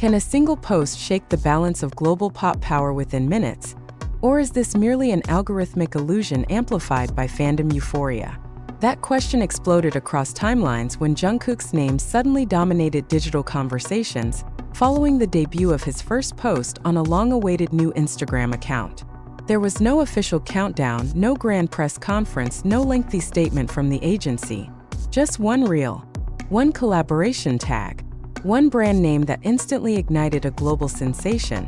Can a single post shake the balance of global pop power within minutes? Or is this merely an algorithmic illusion amplified by fandom euphoria? That question exploded across timelines when Jungkook's name suddenly dominated digital conversations, following the debut of his first post on a long-awaited new Instagram account. There was no official countdown, no grand press conference, no lengthy statement from the agency. Just one reel, one collaboration tag, one brand name that instantly ignited a global sensation: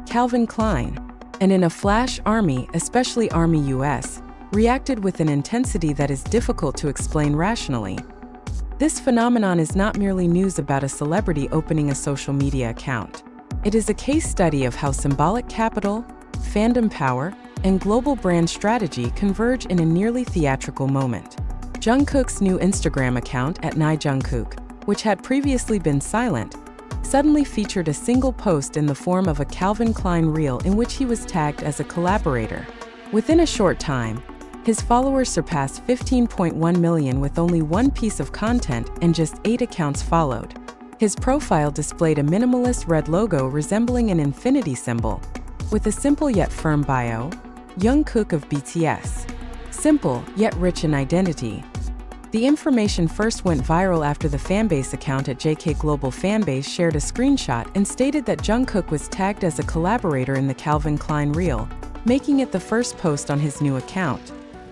Calvin Klein. And in a flash, ARMY, especially ARMY US, reacted with an intensity that is difficult to explain rationally. This phenomenon is not merely news about a celebrity opening a social media account. It is a case study of how symbolic capital, fandom power, and global brand strategy converge in a nearly theatrical moment. Jungkook's new Instagram account @Jungkook, which had previously been silent, suddenly featured a single post in the form of a Calvin Klein reel in which he was tagged as a collaborator. Within a short time, his followers surpassed 15.1 million with only one piece of content, and just 8 accounts followed. His profile displayed a minimalist red logo resembling an infinity symbol, with a simple yet firm bio: Jungkook of BTS. Simple, yet rich in identity. The information first went viral after the fanbase account @JK Global Fanbase shared a screenshot and stated that Jungkook was tagged as a collaborator in the Calvin Klein reel, making it the first post on his new account.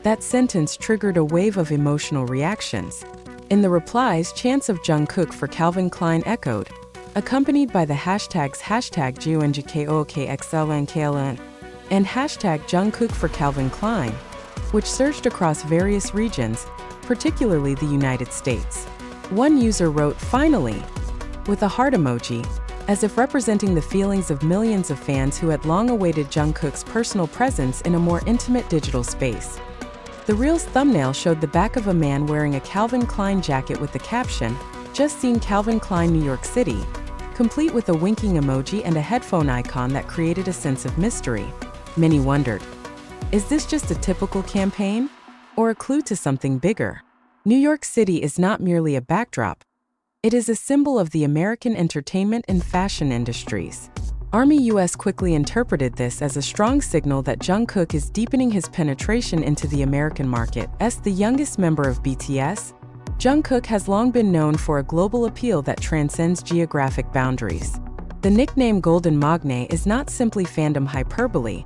That sentence triggered a wave of emotional reactions. In the replies, chants of Jungkook for Calvin Klein echoed, accompanied by the hashtags #JUNGKOOKXLNKLN and #Jungkook for Calvin Klein, which surged across various regions, particularly the United States. One user wrote, "Finally," with a heart emoji, as if representing the feelings of millions of fans who had long awaited Jungkook's personal presence in a more intimate digital space. The reel's thumbnail showed the back of a man wearing a Calvin Klein jacket with the caption, "Just seen Calvin Klein, New York City," complete with a winking emoji and a headphone icon that created a sense of mystery. Many wondered, is this just a typical campaign, or a clue to something bigger? New York City is not merely a backdrop. It is a symbol of the American entertainment and fashion industries. ARMY US quickly interpreted this as a strong signal that Jungkook is deepening his penetration into the American market. As the youngest member of BTS, Jungkook has long been known for a global appeal that transcends geographic boundaries. The nickname Golden Magne is not simply fandom hyperbole,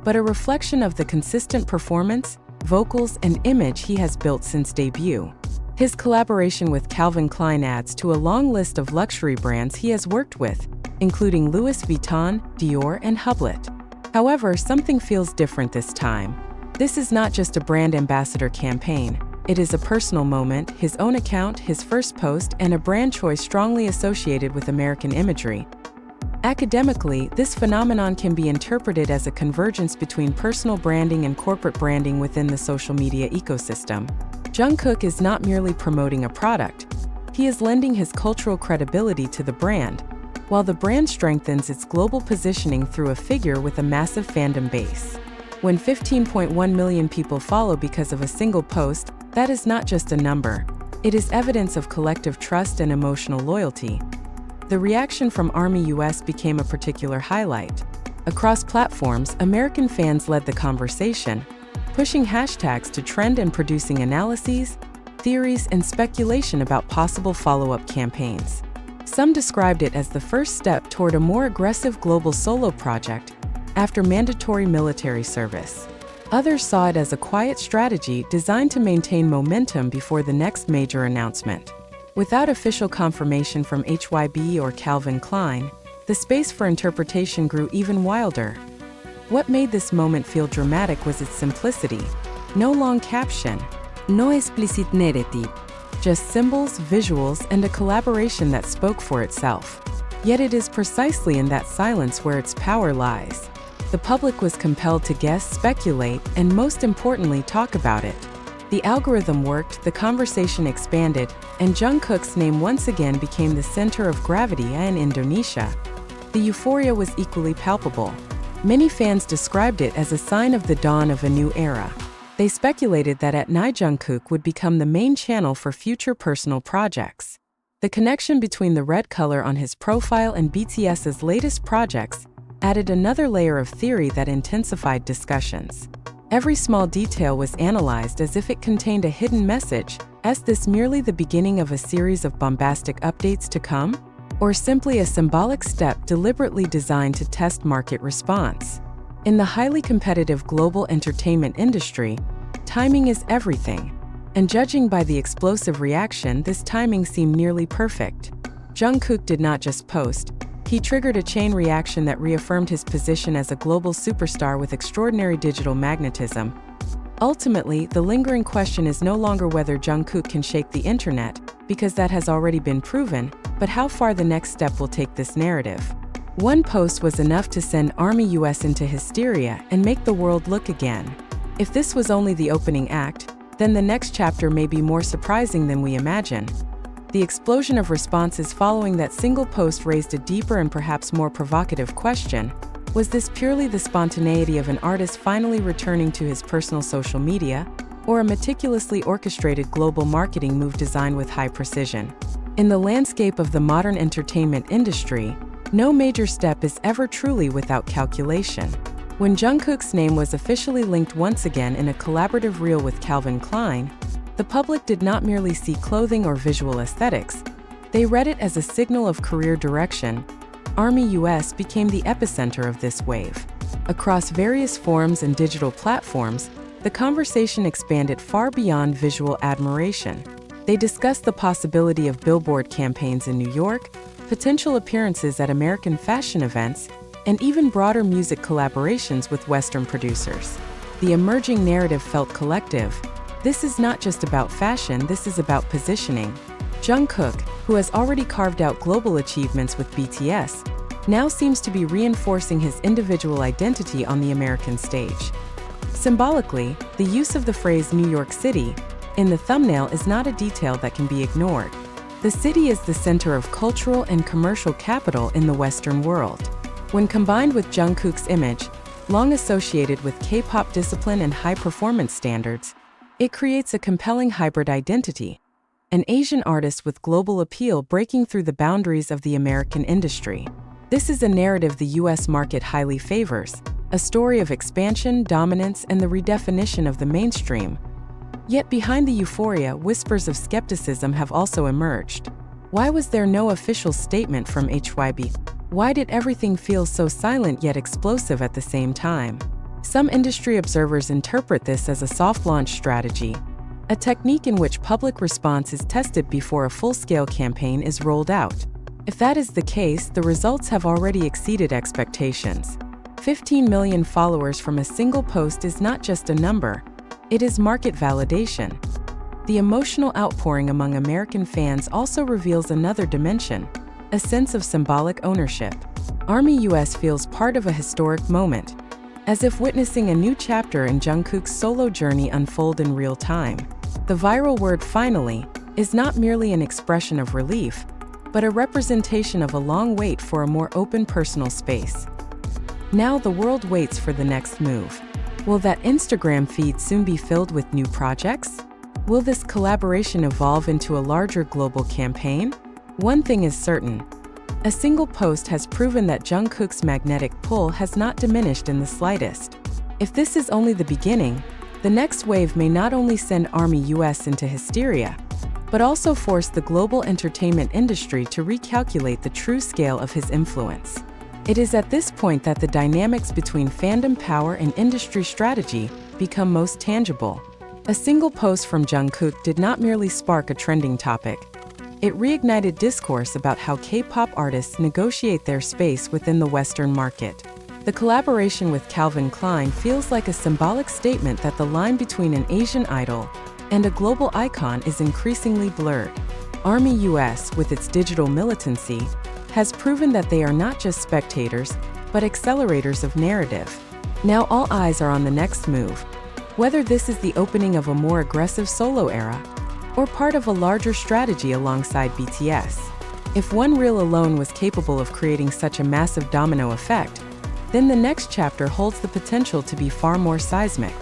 but a reflection of the consistent performance, vocals, and image he has built since debut. His collaboration with Calvin Klein adds to a long list of luxury brands he has worked with, including Louis Vuitton, Dior, and Hublot. However, something feels different this time. This is not just a brand ambassador campaign. It is a personal moment, his own account, his first post, and a brand choice strongly associated with American imagery. Academically, this phenomenon can be interpreted as a convergence between personal branding and corporate branding within the social media ecosystem. Jungkook is not merely promoting a product, he is lending his cultural credibility to the brand, while the brand strengthens its global positioning through a figure with a massive fandom base. When 15.1 million people follow because of a single post, that is not just a number. It is evidence of collective trust and emotional loyalty. The reaction from ARMY US became a particular highlight. Across platforms, American fans led the conversation, pushing hashtags to trend and producing analyses, theories, and speculation about possible follow-up campaigns. Some described it as the first step toward a more aggressive global solo project after mandatory military service. Others saw it as a quiet strategy designed to maintain momentum before the next major announcement. Without official confirmation from HYB or Calvin Klein, the space for interpretation grew even wilder. What made this moment feel dramatic was its simplicity. No long caption, no explicit narrative, just symbols, visuals, and a collaboration that spoke for itself. Yet it is precisely in that silence where its power lies. The public was compelled to guess, speculate, and most importantly, talk about it. The algorithm worked, the conversation expanded, and Jungkook's name once again became the center of gravity in Indonesia. The euphoria was equally palpable. Many fans described it as a sign of the dawn of a new era. They speculated that @Jungkook would become the main channel for future personal projects. The connection between the red color on his profile and BTS's latest projects added another layer of theory that intensified discussions. Every small detail was analyzed as if it contained a hidden message. Is this merely the beginning of a series of bombastic updates to come? Or simply a symbolic step deliberately designed to test market response? In the highly competitive global entertainment industry, timing is everything. And judging by the explosive reaction, this timing seemed nearly perfect. Jungkook did not just post, he triggered a chain reaction that reaffirmed his position as a global superstar with extraordinary digital magnetism. Ultimately, the lingering question is no longer whether Jungkook can shake the internet, because that has already been proven, but how far the next step will take this narrative. One post was enough to send Army US into hysteria and make the world look again. If this was only the opening act, then the next chapter may be more surprising than we imagine. The explosion of responses following that single post raised a deeper and perhaps more provocative question. Was this purely the spontaneity of an artist finally returning to his personal social media, or a meticulously orchestrated global marketing move designed with high precision? In the landscape of the modern entertainment industry, no major step is ever truly without calculation. When Jungkook's name was officially linked once again in a collaborative reel with Calvin Klein, the public did not merely see clothing or visual aesthetics. They read it as a signal of career direction. Army US became the epicenter of this wave. Across various forums and digital platforms, the conversation expanded far beyond visual admiration. They discussed the possibility of billboard campaigns in New York, potential appearances at American fashion events, and even broader music collaborations with Western producers. The emerging narrative felt collective. This is not just about fashion, this is about positioning. Jungkook, who has already carved out global achievements with BTS, now seems to be reinforcing his individual identity on the American stage. Symbolically, the use of the phrase New York City in the thumbnail is not a detail that can be ignored. The city is the center of cultural and commercial capital in the Western world. When combined with Jungkook's image, long associated with K-pop discipline and high-performance standards, it creates a compelling hybrid identity, an Asian artist with global appeal breaking through the boundaries of the American industry. This is a narrative the US market highly favors, a story of expansion, dominance, and the redefinition of the mainstream. Yet behind the euphoria, whispers of skepticism have also emerged. Why was there no official statement from HYB? Why did everything feel so silent yet explosive at the same time? Some industry observers interpret this as a soft launch strategy, a technique in which public response is tested before a full-scale campaign is rolled out. If that is the case, the results have already exceeded expectations. 15 million followers from a single post is not just a number, it is market validation. The emotional outpouring among American fans also reveals another dimension, a sense of symbolic ownership. Army US feels part of a historic moment, as if witnessing a new chapter in Jungkook's solo journey unfold in real time. The viral word "finally" is not merely an expression of relief, but a representation of a long wait for a more open personal space. Now the world waits for the next move. Will that Instagram feed soon be filled with new projects? Will this collaboration evolve into a larger global campaign? One thing is certain. A single post has proven that Jungkook's magnetic pull has not diminished in the slightest. If this is only the beginning, the next wave may not only send Army US into hysteria, but also force the global entertainment industry to recalculate the true scale of his influence. It is at this point that the dynamics between fandom power and industry strategy become most tangible. A single post from Jungkook did not merely spark a trending topic. It reignited discourse about how K-pop artists negotiate their space within the Western market. The collaboration with Calvin Klein feels like a symbolic statement that the line between an Asian idol and a global icon is increasingly blurred. Army US, with its digital militancy, has proven that they are not just spectators, but accelerators of narrative. Now all eyes are on the next move. Whether this is the opening of a more aggressive solo era, or part of a larger strategy alongside BTS. If one reel alone was capable of creating such a massive domino effect, then the next chapter holds the potential to be far more seismic.